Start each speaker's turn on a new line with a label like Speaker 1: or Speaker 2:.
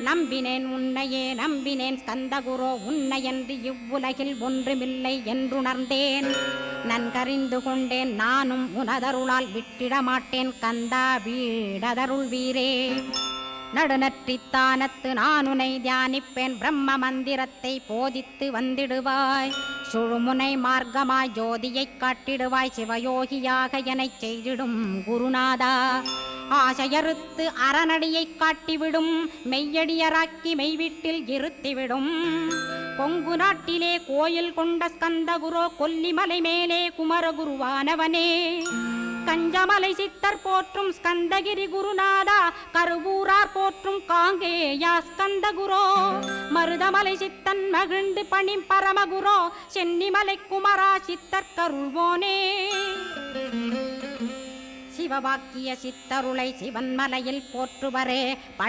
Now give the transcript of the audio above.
Speaker 1: நம்பினேன் உன்னையே நம்பினேன் ஸ்கந்தகுரோ உன்னையன்றி இவ்வுலகில் ஒன்றுமில்லை என்றுணர்ந்தேன். நன்கறிந்து கொண்டேன் நானும் உனதருளால் விட்டிட மாட்டேன் கந்தா வீடதருள் வீரே. நடுநற்றித்தானத்து நானுனை தியானிப்பேன் பிரம்ம மந்திரத்தை போதித்து வந்திடுவாய். சுழுமுனை மார்க்கமாய் ஜோதியைக் காட்டிடுவாய் சிவயோகியாக எனச் செய்திடும் குருநாதா. ஆசையறுத்து அறநடியைக் காட்டிவிடும் மெய்யடியராக்கி மெய்வீட்டில் இருத்திவிடும். கொங்கு நாட்டிலே கோயில் கொண்ட ஸ்கந்தகுரோ கொல்லிமலை மேலே குமரகுருவானவனே. கஞ்சமலை சித்தர் போற்றும் ஸ்கந்தகிரி குருநாதா கருவூரார் போற்றும் காங்கேயா ஸ்கந்தகுரோ. மருதமலை சித்தன் மகிழ்ந்து பணி பரமகுரோ சென்னிமலை குமரா சித்தர் கருள்வோனே. சிவவாக்கிய சித்தருளை சிவன்மலையில் போற்றுவரே